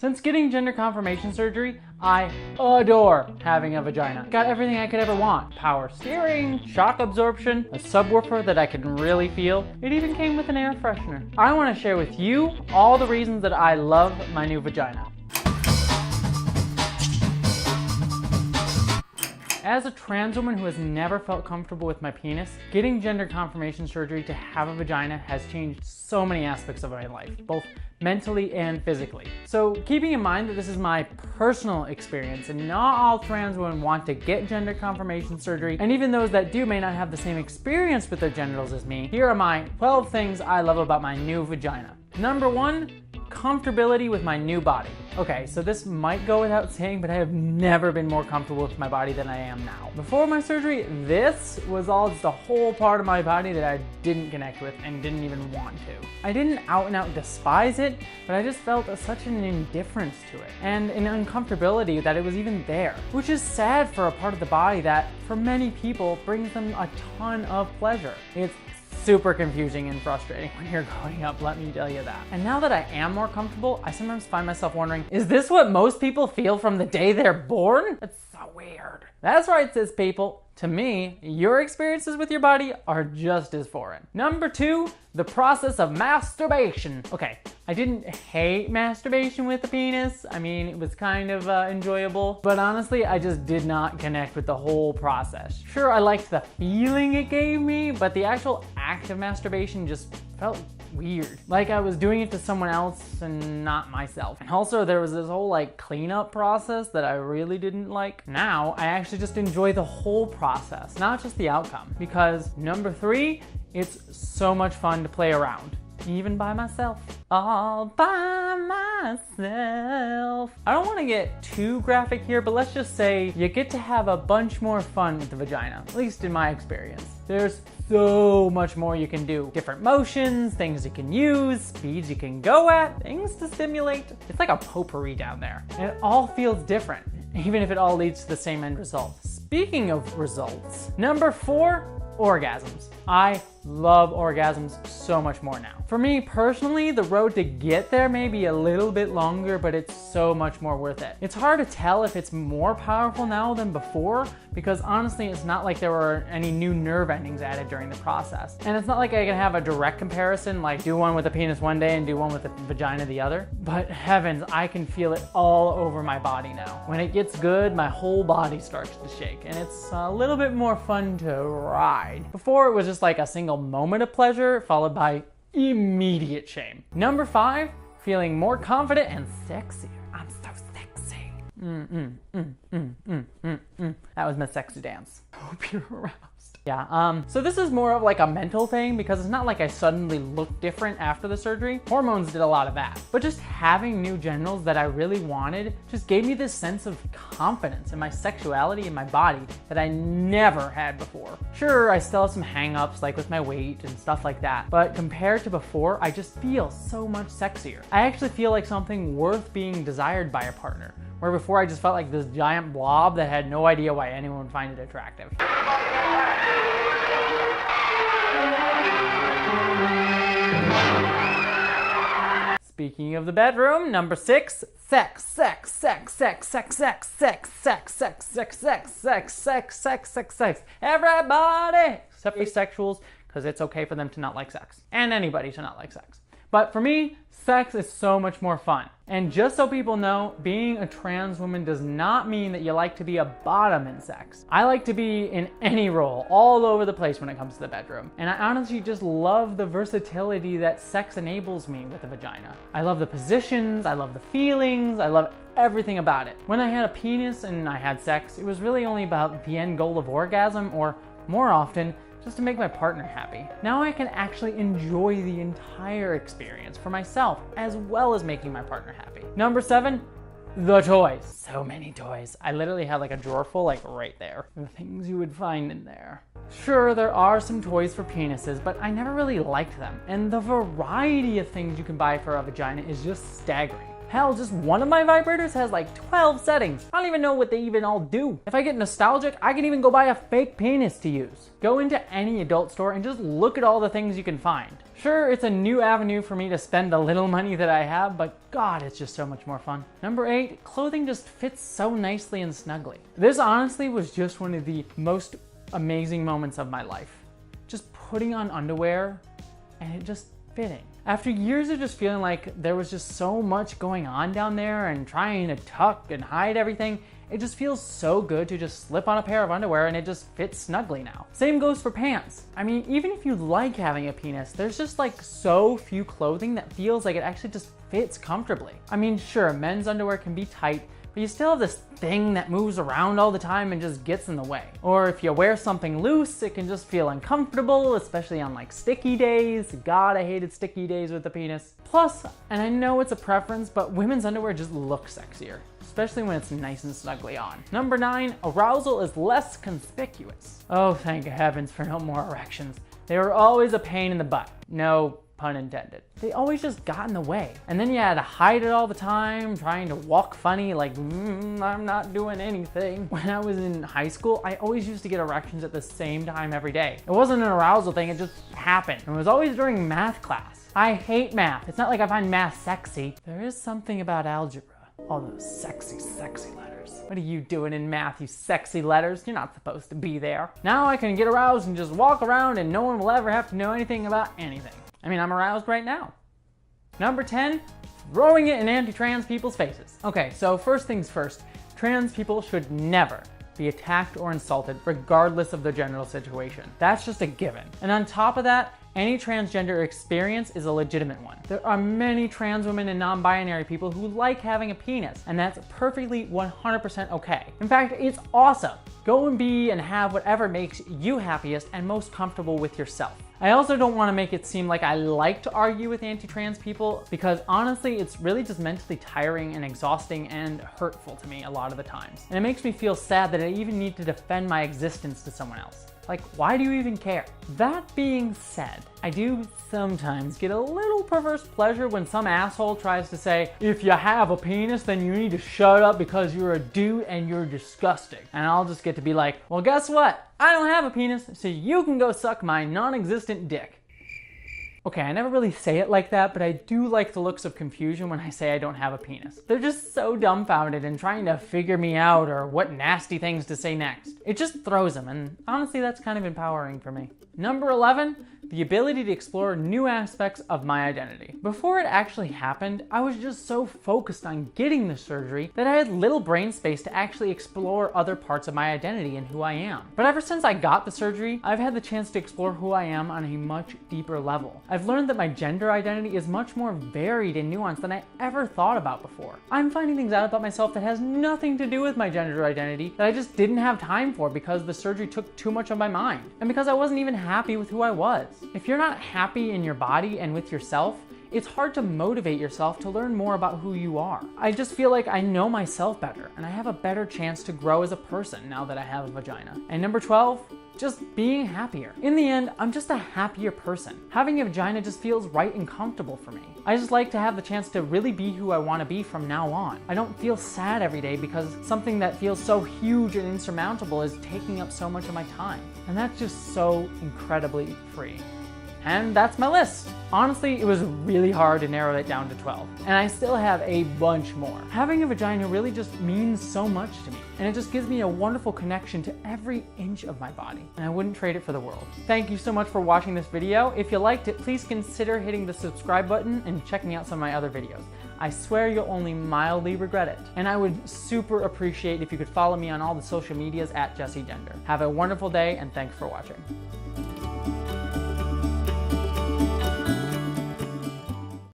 Since getting gender confirmation surgery, I adore having a vagina. Got everything I could ever want. Power steering, shock absorption, a subwoofer that I can really feel. It even came with an air freshener. I want to share with you all the reasons that I love my new vagina. As a trans woman who has never felt comfortable with my penis, getting gender confirmation surgery to have a vagina has changed so many aspects of my life, both mentally and physically. So keeping in mind that this is my personal experience and not all trans women want to get gender confirmation surgery, and even those that do may not have the same experience with their genitals as me, here are my 12 things I love about my new vagina. Number 1, comfortability with my new body. Okay, so this might go without saying, but I have never been more comfortable with my body than I am now. Before my surgery, this was all just a whole part of my body that I didn't connect with and didn't even want to. I didn't out and out despise it, but I just felt such an indifference to it and an uncomfortability that it was even there, which is sad for a part of the body that for many people brings them a ton of pleasure. It's super confusing and frustrating when you're growing up, let me tell you that. And now that I am more comfortable, I sometimes find myself wondering, is this what most people feel from the day they're born? That's so weird. That's right, cis people. To me, your experiences with your body are just as foreign. Number 2, the process of masturbation. Okay, I didn't hate masturbation with the penis. I mean, it was kind of enjoyable, but honestly, I just did not connect with the whole process. Sure, I liked the feeling it gave me, but the actual act of masturbation just felt weird. Like I was doing it to someone else and not myself. And also there was this whole like cleanup process that I really didn't like. Now I actually just enjoy the whole process, not just the outcome. Because number 3, it's so much fun to play around. Even by myself. All by myself. I don't want to get too graphic here, but let's just say you get to have a bunch more fun with the vagina, at least in my experience. There's so much more you can do. Different motions, things you can use, speeds you can go at, things to stimulate. It's like a potpourri down there. And it all feels different, even if it all leads to the same end result. Speaking of results, number 4, orgasms. I love orgasms so much more now. For me personally, the road to get there may be a little bit longer, but it's so much more worth it. It's hard to tell if it's more powerful now than before, because honestly, it's not like there were any new nerve endings added during the process. And it's not like I can have a direct comparison, like do one with a penis one day and do one with a vagina the other. But heavens, I can feel it all over my body now. When it gets good, my whole body starts to shake, and it's a little bit more fun to ride. Before, it was just like a single moment of pleasure followed by immediate shame. Number 5, feeling more confident and sexier. I'm so sexy. That was my sexy dance. Hope you're aroused. Yeah, so this is more of like a mental thing because it's not like I suddenly looked different after the surgery. Hormones did a lot of that. But just having new genitals that I really wanted just gave me this sense of confidence in my sexuality and my body that I never had before. Sure, I still have some hang-ups like with my weight and stuff like that, but compared to before, I just feel so much sexier. I actually feel like something worth being desired by a partner, where before I just felt like this giant blob that had no idea why anyone would find it attractive. Speaking of the bedroom, number 6, sex. Everybody, except asexuals, because it's okay for them to not like sex, and anybody to not like sex. But for me, sex is so much more fun. And just so people know, being a trans woman does not mean that you like to be a bottom in sex. I like to be in any role, all over the place when it comes to the bedroom. And I honestly just love the versatility that sex enables me with a vagina. I love the positions, I love the feelings, I love everything about it. When I had a penis and I had sex, it was really only about the end goal of orgasm, or more often, just to make my partner happy. Now I can actually enjoy the entire experience for myself, as well as making my partner happy. Number 7, the toys. So many toys. I literally had like a drawer full, like right there. The things you would find in there. Sure, there are some toys for penises, but I never really liked them. And the variety of things you can buy for a vagina is just staggering. Hell, just one of my vibrators has like 12 settings. I don't even know what they even all do. If I get nostalgic, I can even go buy a fake penis to use. Go into any adult store and just look at all the things you can find. Sure, it's a new avenue for me to spend the little money that I have, but God, it's just so much more fun. Number 8, clothing just fits so nicely and snugly. This honestly was just one of the most amazing moments of my life. Just putting on underwear and it just fitting. After years of just feeling like there was just so much going on down there and trying to tuck and hide everything, it just feels so good to just slip on a pair of underwear and it just fits snugly now. Same goes for pants. I mean, even if you like having a penis, there's just like so few clothing that feels like it actually just fits comfortably. I mean, sure, men's underwear can be tight, but you still have this thing that moves around all the time and just gets in the way. Or if you wear something loose, it can just feel uncomfortable, especially on like sticky days. God, I hated sticky days with the penis. Plus, and I know it's a preference, but women's underwear just looks sexier, especially when it's nice and snugly on. Number 9, arousal is less conspicuous. Oh, thank heavens for no more erections. They were always a pain in the butt. No pun intended. They always just got in the way. And then you had to hide it all the time, trying to walk funny like, I'm not doing anything. When I was in high school, I always used to get erections at the same time every day. It wasn't an arousal thing, it just happened. It was always during math class. I hate math. It's not like I find math sexy. There is something about algebra. All those sexy, sexy letters. What are you doing in math, you sexy letters? You're not supposed to be there. Now I can get aroused and just walk around and no one will ever have to know anything about anything. I mean, I'm aroused right now. Number 10, throwing it in anti-trans people's faces. Okay, so first things first, trans people should never be attacked or insulted regardless of the gender situation. That's just a given. And on top of that, any transgender experience is a legitimate one. There are many trans women and non-binary people who like having a penis, and that's perfectly 100% okay. In fact, it's awesome. Go and be and have whatever makes you happiest and most comfortable with yourself. I also don't want to make it seem like I like to argue with anti-trans people, because honestly, it's really just mentally tiring and exhausting and hurtful to me a lot of the times. And it makes me feel sad that I even need to defend my existence to someone else. Like, why do you even care? That being said, I do sometimes get a little perverse pleasure when some asshole tries to say, if you have a penis, then you need to shut up because you're a dude and you're disgusting. And I'll just get to be like, well, guess what? I don't have a penis, so you can go suck my non-existent dick. Okay, I never really say it like that, but I do like the looks of confusion when I say I don't have a penis. They're just so dumbfounded and trying to figure me out or what nasty things to say next. It just throws them, and honestly, that's kind of empowering for me. Number 11, the ability to explore new aspects of my identity. Before it actually happened, I was just so focused on getting the surgery that I had little brain space to actually explore other parts of my identity and who I am. But ever since I got the surgery, I've had the chance to explore who I am on a much deeper level. I've learned that my gender identity is much more varied and nuanced than I ever thought about before. I'm finding things out about myself that has nothing to do with my gender identity that I just didn't have time for because the surgery took too much of my mind, and because I wasn't even happy with who I was. If you're not happy in your body and with yourself, it's hard to motivate yourself to learn more about who you are. I just feel like I know myself better and I have a better chance to grow as a person now that I have a vagina. And number 12, just being happier. In the end, I'm just a happier person. Having a vagina just feels right and comfortable for me. I just like to have the chance to really be who I want to be from now on. I don't feel sad every day because something that feels so huge and insurmountable is taking up so much of my time. And that's just so incredibly freeing. And that's my list. Honestly, it was really hard to narrow it down to 12, and I still have a bunch more. Having a vagina really just means so much to me, and it just gives me a wonderful connection to every inch of my body, and I wouldn't trade it for the world. Thank you so much for watching this video. If you liked it, please consider hitting the subscribe button and checking out some of my other videos. I swear you'll only mildly regret it. And I would super appreciate if you could follow me on all the social medias at JesseGender. Have a wonderful day, and thanks for watching.